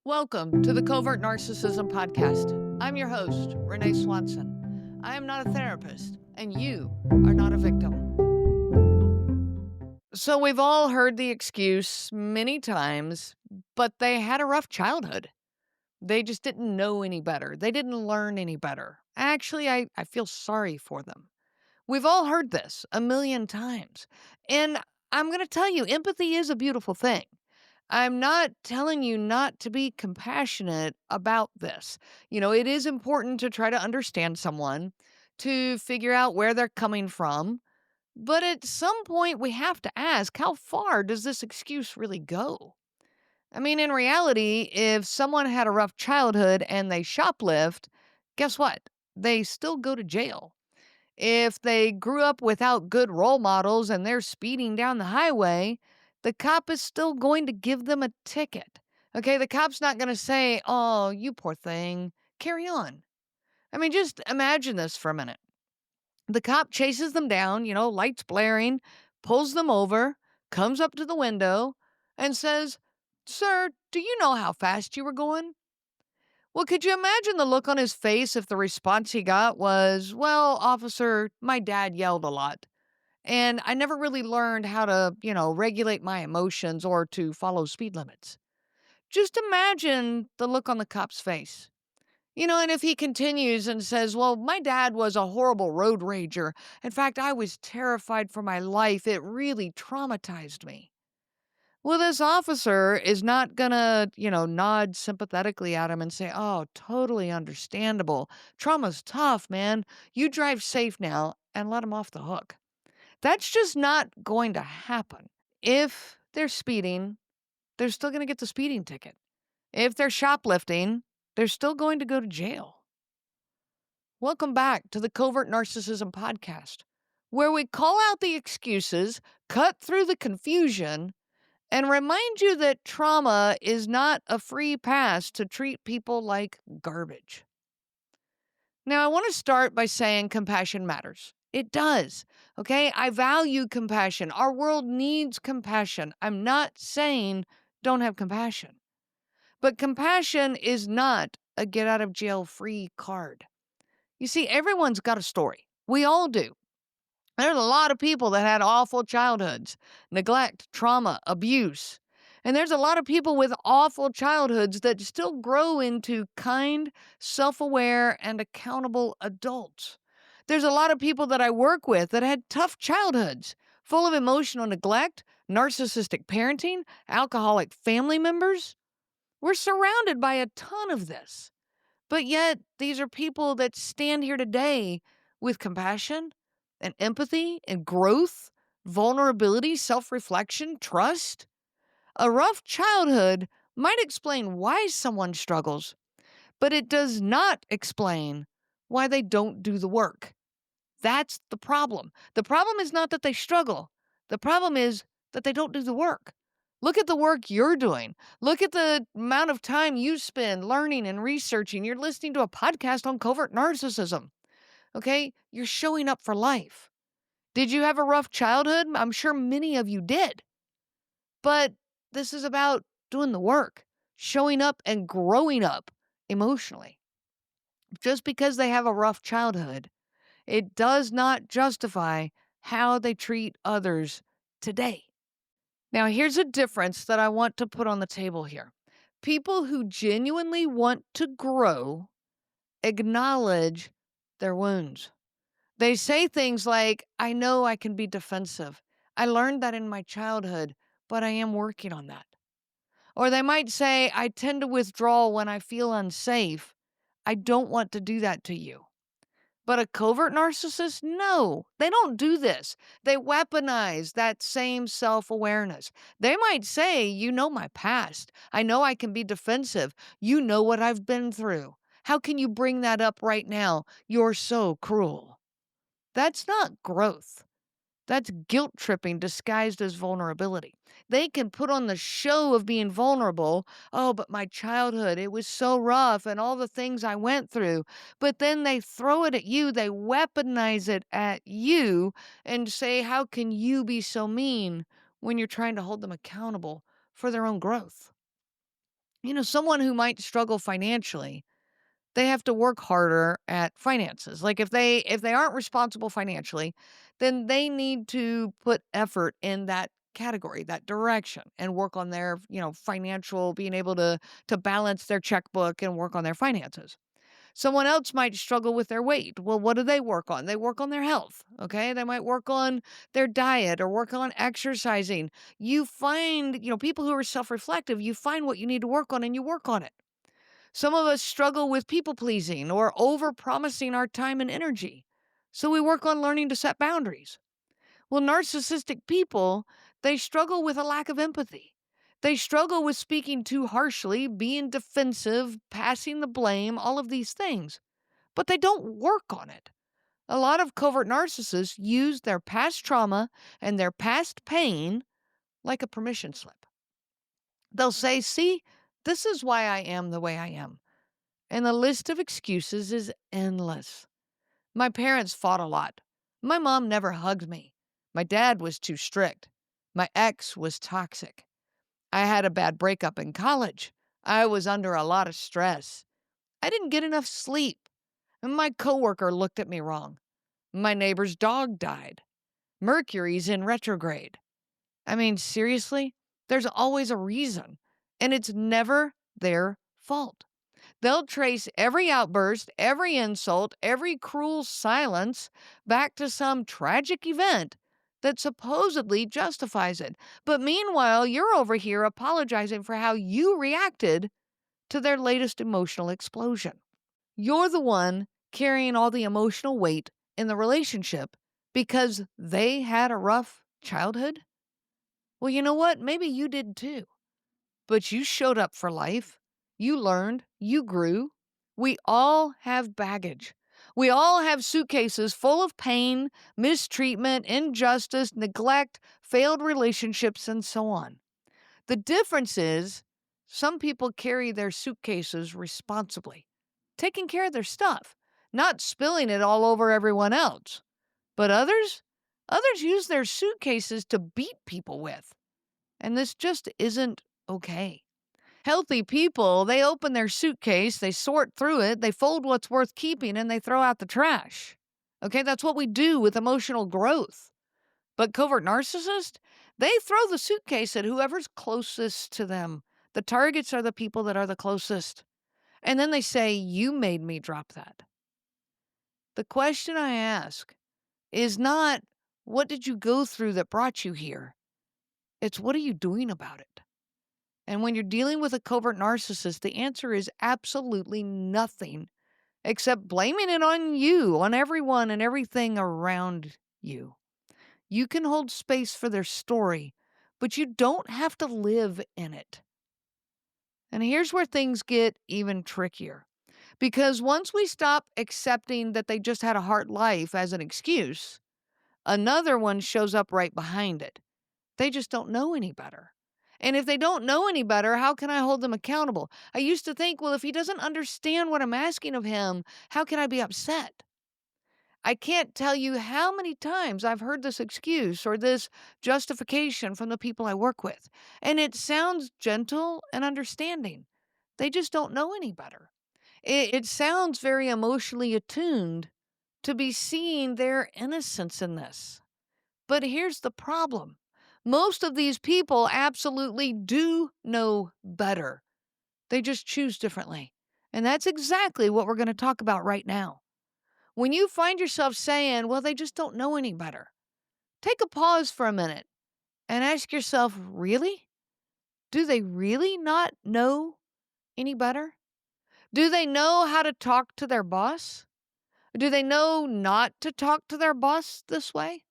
Welcome to the Covert Narcissism Podcast. I'm your host, Renee Swanson. I am not a therapist, and you are not a victim. So, we've all heard the excuse many times, but they had a rough childhood. They just didn't know any better. They didn't learn any better. Actually, I feel sorry for them. We've all heard this a million times. And I'm going to tell you, empathy is a beautiful thing. I'm not telling you not to be compassionate about this. It is important to try to understand someone, to figure out where they're coming from. But at some point, we have to ask, how far does this excuse really go? I mean, in reality, if someone had a rough childhood and they shoplift, guess what? They still go to jail. If they grew up without good role models and they're speeding down the highway, the cop is still going to give them a ticket. Okay, the cop's not going to say, "Oh, you poor thing, carry on." I mean, just imagine this for a minute. The cop chases them down, lights blaring, pulls them over, comes up to the window, and says, "Sir, do you know how fast you were going?" Well, could you imagine the look on his face if the response he got was, "Well, officer, my dad yelled a lot, and I never really learned how to, regulate my emotions or to follow speed limits." Just imagine the look on the cop's face. And if he continues and says, "Well, my dad was a horrible road rager. In fact, I was terrified for my life. It really traumatized me." Well, this officer is not gonna, nod sympathetically at him and say, "Oh, totally understandable. Trauma's tough, man. You drive safe now," and let him off the hook. That's just not going to happen. If they're speeding, they're still going to get the speeding ticket. If they're shoplifting, they're still going to go to jail. Welcome back to the Covert Narcissism Podcast, where we call out the excuses, cut through the confusion, and remind you that trauma is not a free pass to treat people like garbage. Now, I want to start by saying compassion matters. It does. Okay. I value compassion. Our world needs compassion. I'm not saying don't have compassion, but compassion is not a get out of jail free card. You see, everyone's got a story. We all do. There's a lot of people that had awful childhoods, neglect, trauma, abuse. And there's a lot of people with awful childhoods that still grow into kind, self aware, and accountable adults. There's a lot of people that I work with that had tough childhoods, full of emotional neglect, narcissistic parenting, alcoholic family members. We're surrounded by a ton of this. But yet, these are people that stand here today with compassion and empathy and growth, vulnerability, self reflection, trust. A rough childhood might explain why someone struggles, but it does not explain why they don't do the work. That's the problem. The problem is not that they struggle, the problem is that they don't do the work. Look at the work you're doing. Look at the amount of time you spend learning and researching. You're listening to a podcast on covert narcissism. Okay? You're showing up for life. Did you have a rough childhood? I'm sure many of you did. But this is about doing the work, showing up and growing up emotionally. Just because they have a rough childhood, it does not justify how they treat others today. Now, here's a difference that I want to put on the table here. People who genuinely want to grow acknowledge their wounds. They say things like, "I know I can be defensive. I learned that in my childhood, but I am working on that." Or they might say, "I tend to withdraw when I feel unsafe. I don't want to do that to you." But a covert narcissist, no, they don't do this. They weaponize that same self-awareness. They might say, "You know my past. I know I can be defensive. You know what I've been through. How can you bring that up right now? You're so cruel." That's not growth. That's guilt tripping disguised as vulnerability. They can put on the show of being vulnerable. "Oh, but my childhood, it was so rough and all the things I went through." But then they throw it at you, they weaponize it at you and say, "How can you be so mean?" when you're trying to hold them accountable for their own growth. Someone who might struggle financially, they have to work harder at finances. Like if they aren't responsible financially, then they need to put effort in that category, that direction, and work on their, financial, being able to balance their checkbook and work on their finances. Someone else might struggle with their weight. Well, what do they work on? They work on their health. Okay. They might work on their diet or work on exercising. You find, people who are self reflective, you find what you need to work on and you work on it. Some of us struggle with people pleasing or over promising our time and energy. So we work on learning to set boundaries. Well, narcissistic people, they struggle with a lack of empathy. They struggle with speaking too harshly, being defensive, passing the blame, all of these things. But they don't work on it. A lot of covert narcissists use their past trauma and their past pain like a permission slip. They'll say, see, this is why I am the way I am. And the list of excuses is endless. My parents fought a lot. My mom never hugged me. My dad was too strict. My ex was toxic. I had a bad breakup in college. I was under a lot of stress. I didn't get enough sleep. And my coworker looked at me wrong. My neighbor's dog died. Mercury's in retrograde. I mean, seriously? There's always a reason. And it's never their fault. They'll trace every outburst, every insult, every cruel silence back to some tragic event that supposedly justifies it. But meanwhile, you're over here apologizing for how you reacted to their latest emotional explosion. You're the one carrying all the emotional weight in the relationship because they had a rough childhood. Well, you know what? Maybe you did too. But you showed up for life. You learned. You grew. We all have baggage. We all have suitcases full of pain, mistreatment, injustice, neglect, failed relationships, and so on. The difference is some people carry their suitcases responsibly, taking care of their stuff, not spilling it all over everyone else. But others use their suitcases to beat people with. And this just isn't okay. Healthy people, they open their suitcase, they sort through it, they fold what's worth keeping, and they throw out the trash. Okay, that's what we do with emotional growth. But covert narcissists, they throw the suitcase at whoever's closest to them. The targets are the people that are the closest. And then they say, you made me drop that. The question I ask is not, what did you go through that brought you here? It's, what are you doing about it? And when you're dealing with a covert narcissist, the answer is absolutely nothing except blaming it on you, on everyone and everything around you. You can hold space for their story, but you don't have to live in it. And here's where things get even trickier. Because once we stop accepting that they just had a hard life as an excuse, another one shows up right behind it. They just don't know any better. And if they don't know any better, how can I hold them accountable? I used to think, well, if he doesn't understand what I'm asking of him, how can I be upset? I can't tell you how many times I've heard this excuse or this justification from the people I work with. And it sounds gentle and understanding. They just don't know any better. It sounds very emotionally attuned to be seeing their innocence in this. But here's the problem. Most of these people absolutely do know better. They just choose differently. And that's exactly what we're going to talk about right now. When you find yourself saying, well, they just don't know any better, take a pause for a minute and ask yourself, really? Do they really not know any better? Do they know how to talk to their boss? Do they know not to talk to their boss this way?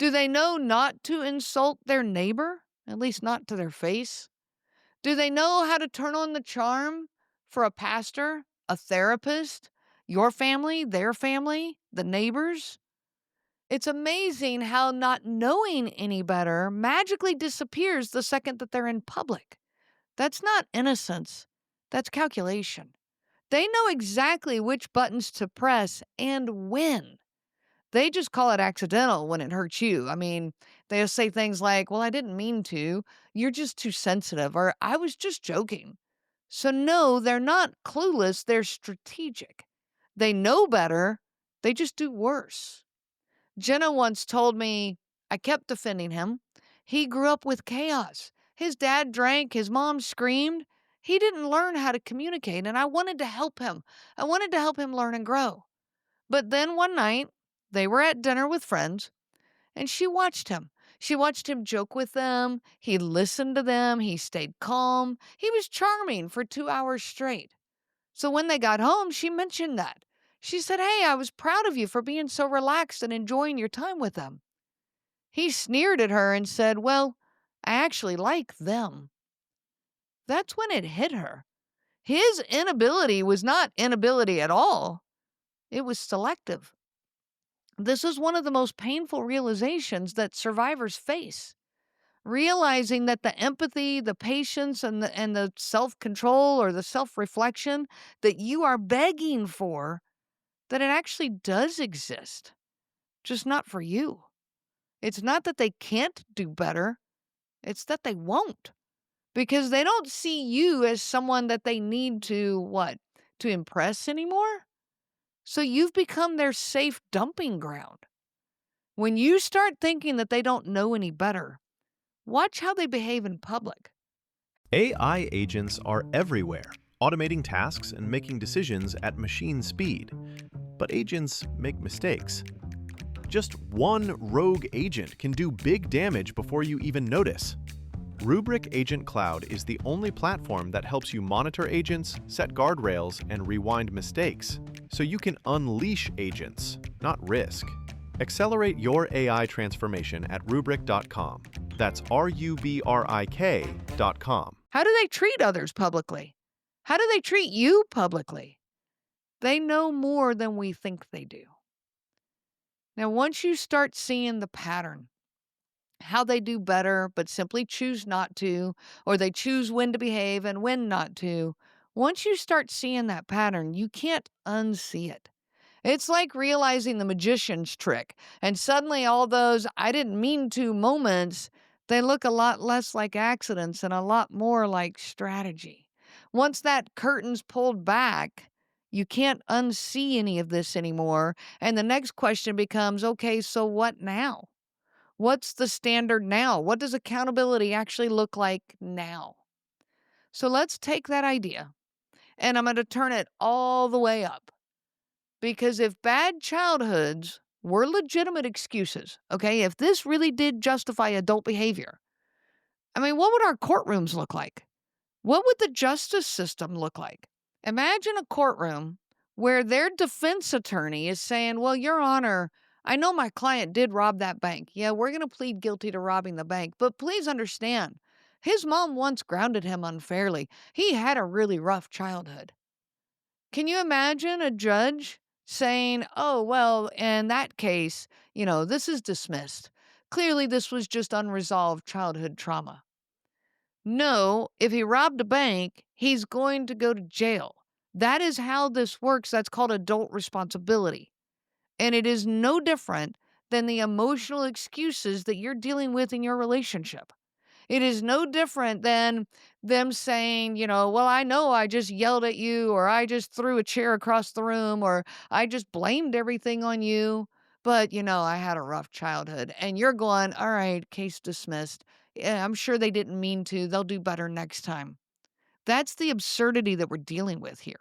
Do they know not to insult their neighbor, at least not to their face? Do they know how to turn on the charm for a pastor, a therapist, your family, their family, the neighbors? It's amazing how not knowing any better magically disappears the second that they're in public. That's not innocence, that's calculation. They know exactly which buttons to press and when. They just call it accidental when it hurts you. I mean, they'll say things like, well, I didn't mean to. You're just too sensitive. Or I was just joking. So, no, they're not clueless, they're strategic. They know better, they just do worse. Jenna once told me, I kept defending him. He grew up with chaos. His dad drank, his mom screamed. He didn't learn how to communicate, and I wanted to help him. I wanted to help him learn and grow. But then one night, they were at dinner with friends, and she watched him. She watched him joke with them. He listened to them. He stayed calm. He was charming for 2 hours straight. So when they got home, she mentioned that. She said, Hey, I was proud of you for being so relaxed and enjoying your time with them. He sneered at her and said, Well, I actually like them. That's when it hit her. His inability was not inability at all, it was selective. This is one of the most painful realizations that survivors face. Realizing that the empathy, the patience, and the self-control or the self-reflection that you are begging for, that it actually does exist, just not for you. It's not that they can't do better, it's that they won't. Because they don't see you as someone that they need to, what? To impress anymore? So you've become their safe dumping ground. When you start thinking that they don't know any better, watch how they behave in public. AI agents are everywhere, automating tasks and making decisions at machine speed. But agents make mistakes. Just one rogue agent can do big damage before you even notice. Rubrik Agent Cloud is the only platform that helps you monitor agents, set guardrails, and rewind mistakes, so you can unleash agents, not risk. Accelerate your AI transformation at Rubrik.com. That's RUBRIK.com. How do they treat others publicly? How do they treat you publicly? They know more than we think they do. Now, once you start seeing the pattern, how they do better but simply choose not to, or they choose when to behave and when not to, once you start seeing that pattern, you can't unsee it. It's like realizing the magician's trick, and suddenly all those I didn't mean to moments, they look a lot less like accidents and a lot more like strategy. Once that curtain's pulled back, you can't unsee any of this anymore, and the next question becomes, okay, so what now? What's the standard now? What does accountability actually look like now? So let's take that idea, and I'm going to turn it all the way up. Because if bad childhoods were legitimate excuses, okay, if this really did justify adult behavior, I mean, what would our courtrooms look like? What would the justice system look like? Imagine a courtroom where their defense attorney is saying, Well, Your Honor, I know my client did rob that bank. Yeah, we're going to plead guilty to robbing the bank, but please understand, his mom once grounded him unfairly. He had a really rough childhood. Can you imagine a judge saying, Oh, well, in that case, this is dismissed. Clearly, this was just unresolved childhood trauma. No, if he robbed a bank, he's going to go to jail. That is how this works. That's called adult responsibility. And it is no different than the emotional excuses that you're dealing with in your relationship. It is no different than them saying, well, I know I just yelled at you, or I just threw a chair across the room, or I just blamed everything on you. But, I had a rough childhood. And you're going, all right, case dismissed. Yeah, I'm sure they didn't mean to. They'll do better next time. That's the absurdity that we're dealing with here.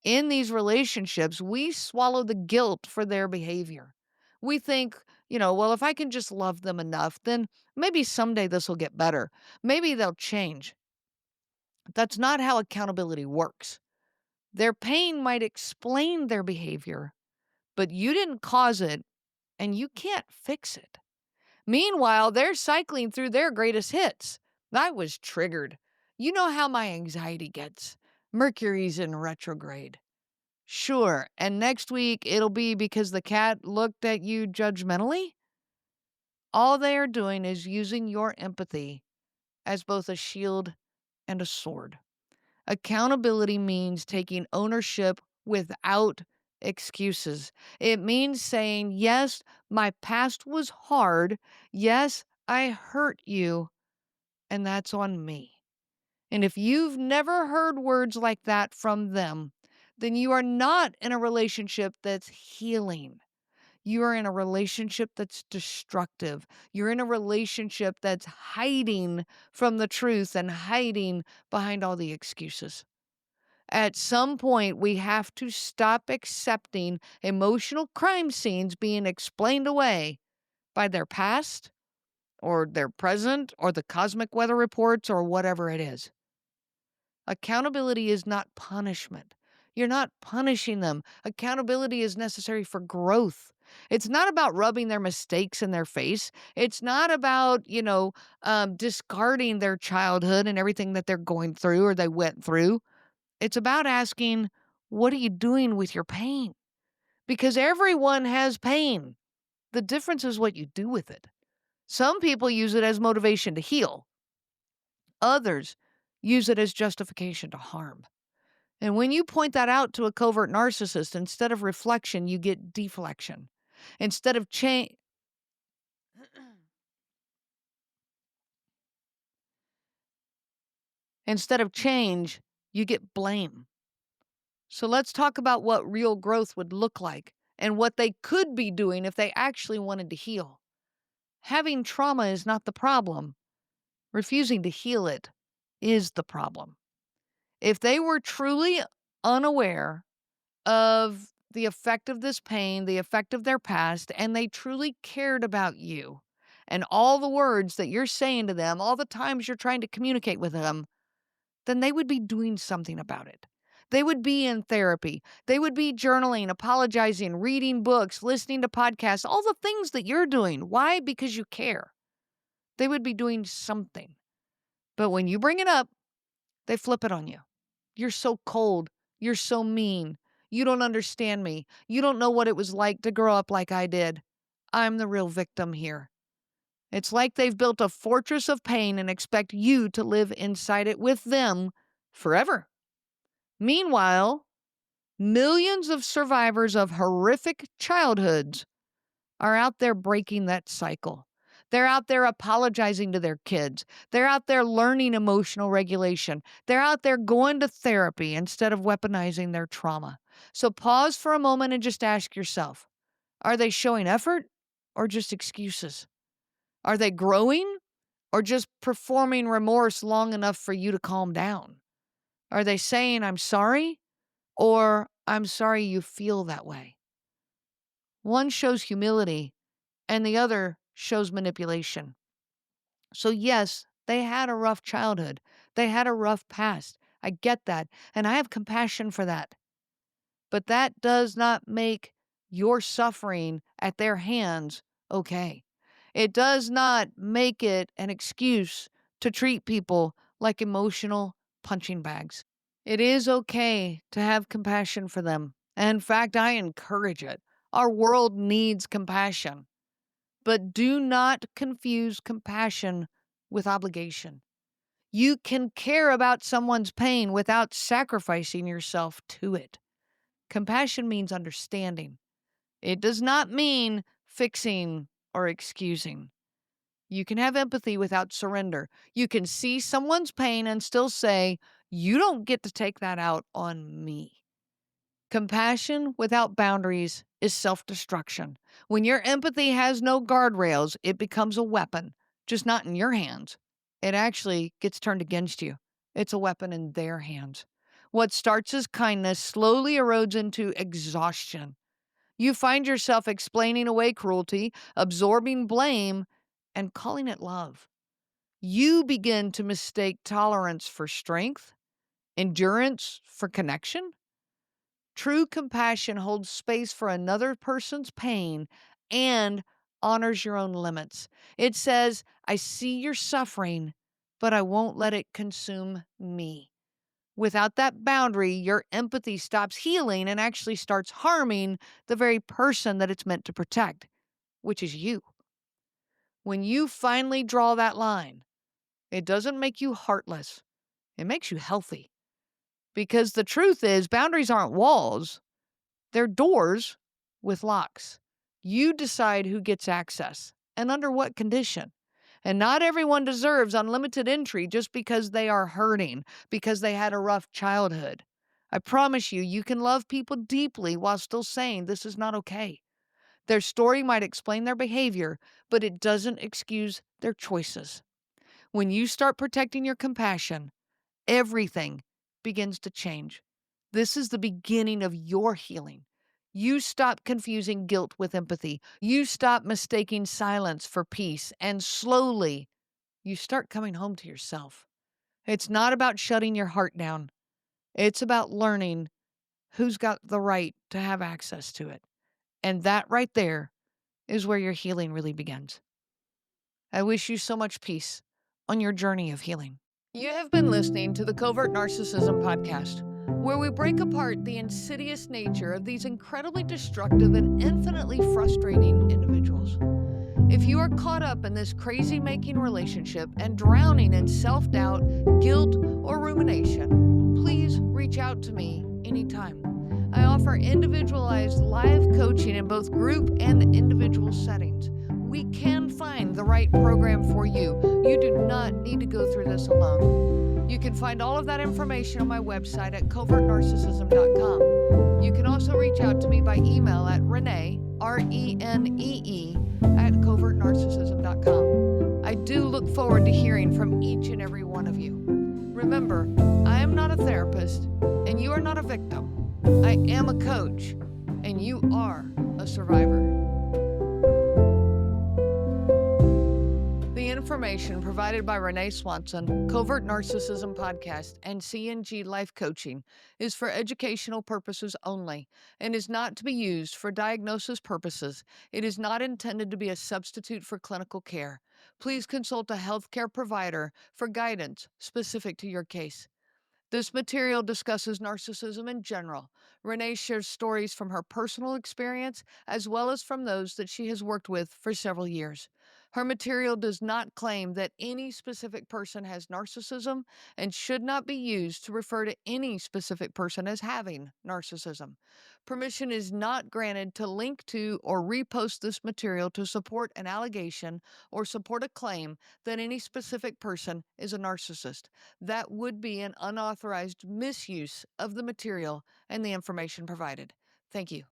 In these relationships, we swallow the guilt for their behavior. We think, well, if I can just love them enough, then maybe someday this will get better. Maybe they'll change. That's not how accountability works. Their pain might explain their behavior, but you didn't cause it and you can't fix it. Meanwhile, they're cycling through their greatest hits. I was triggered. You know how my anxiety gets. Mercury's in retrograde. Sure, and next week it'll be because the cat looked at you judgmentally? All they are doing is using your empathy as both a shield and a sword. Accountability means taking ownership without excuses. It means saying, yes, my past was hard. Yes, I hurt you, and that's on me. And if you've never heard words like that from them, then you are not in a relationship that's healing. You are in a relationship that's destructive. You're in a relationship that's hiding from the truth and hiding behind all the excuses. At some point, we have to stop accepting emotional crime scenes being explained away by their past or their present or the cosmic weather reports or whatever it is. Accountability is not punishment. You're not punishing them. Accountability is necessary for growth. It's not about rubbing their mistakes in their face. It's not about, discarding their childhood and everything that they're going through or they went through. It's about asking, what are you doing with your pain? Because everyone has pain. The difference is what you do with it. Some people use it as motivation to heal. Others use it as justification to harm. And when you point that out to a covert narcissist, instead of reflection, you get deflection. Instead of change, instead of change, you get blame. So let's talk about what real growth would look like and what they could be doing if they actually wanted to heal. Having trauma is not the problem. Refusing to heal it is the problem. If they were truly unaware of the effect of this pain, the effect of their past, and they truly cared about you and all the words that you're saying to them, all the times you're trying to communicate with them, then they would be doing something about it. They would be in therapy. They would be journaling, apologizing, reading books, listening to podcasts, all the things that you're doing. Why? Because you care. They would be doing something. But when you bring it up, they flip it on you. You're so cold. You're so mean. You don't understand me. You don't know what it was like to grow up like I did. I'm the real victim here. It's like they've built a fortress of pain and expect you to live inside it with them forever. Meanwhile, millions of survivors of horrific childhoods are out there breaking that cycle. They're out there apologizing to their kids. They're out there learning emotional regulation. They're out there going to therapy instead of weaponizing their trauma. So pause for a moment and just ask yourself, are they showing effort or just excuses? Are they growing or just performing remorse long enough for you to calm down? Are they saying, I'm sorry, or I'm sorry you feel that way? One shows humility and the other shows manipulation. So yes, they had a rough childhood. They had a rough past. I get that. And I have compassion for that. But that does not make your suffering at their hands okay. It does not make it an excuse to treat people like emotional punching bags. It is okay to have compassion for them. And in fact, I encourage it. Our world needs compassion. But do not confuse compassion with obligation. You can care about someone's pain without sacrificing yourself to it. Compassion means understanding. It does not mean fixing or excusing. You can have empathy without surrender. You can see someone's pain and still say, you don't get to take that out on me. Compassion without boundaries is self-destruction. When your empathy has no guardrails, it becomes a weapon, just not in your hands. It actually gets turned against you. It's a weapon in their hands. What starts as kindness slowly erodes into exhaustion. You find yourself explaining away cruelty, absorbing blame, and calling it love. You begin to mistake tolerance for strength, endurance for connection. True compassion holds space for another person's pain and honors your own limits. It says, I see your suffering, but I won't let it consume me. Without that boundary, your empathy stops healing and actually starts harming the very person that it's meant to protect, which is you. When you finally draw that line, it doesn't make you heartless. It makes you healthy. Because the truth is, boundaries aren't walls. They're doors with locks. You decide who gets access and under what condition. And not everyone deserves unlimited entry just because they are hurting, because they had a rough childhood. I promise you, you can love people deeply while still saying this is not okay. Their story might explain their behavior, but it doesn't excuse their choices. When you start protecting your compassion, everything begins to change. This is the beginning of your healing. You stop confusing guilt with empathy. You stop mistaking silence for peace. And slowly, you start coming home to yourself. It's not about shutting your heart down, it's about learning who's got the right to have access to it. And that right there is where your healing really begins. I wish you so much peace on your journey of healing. You have been listening to the Covert Narcissism Podcast, where we break apart the insidious nature of these incredibly destructive and infinitely frustrating individuals. If you are caught up in this crazy making relationship and drowning in self doubt, guilt, or rumination, please reach out to me anytime. I offer individualized live coaching in both group and individual settings. We can find the right program for you. You do not need to go through this alone. You can find all of that information on my website at covertnarcissism.com. You can also reach out to me by email at Renee, Renee, at covertnarcissism.com. I do look forward to hearing from each and every one of you. Remember, I am not a therapist, and you are not a victim. I am a coach, and you are a survivor. The information provided by Renee Swanson, Covert Narcissism Podcast, and CNG Life Coaching is for educational purposes only and is not to be used for diagnosis purposes. It is not intended to be a substitute for clinical care. Please consult a healthcare provider for guidance specific to your case. This material discusses narcissism in general. Renee shares stories from her personal experience as well as from those that she has worked with for several years. Her material does not claim that any specific person has narcissism and should not be used to refer to any specific person as having narcissism. Permission is not granted to link to or repost this material to support an allegation or support a claim that any specific person is a narcissist. That would be an unauthorized misuse of the material and the information provided. Thank you.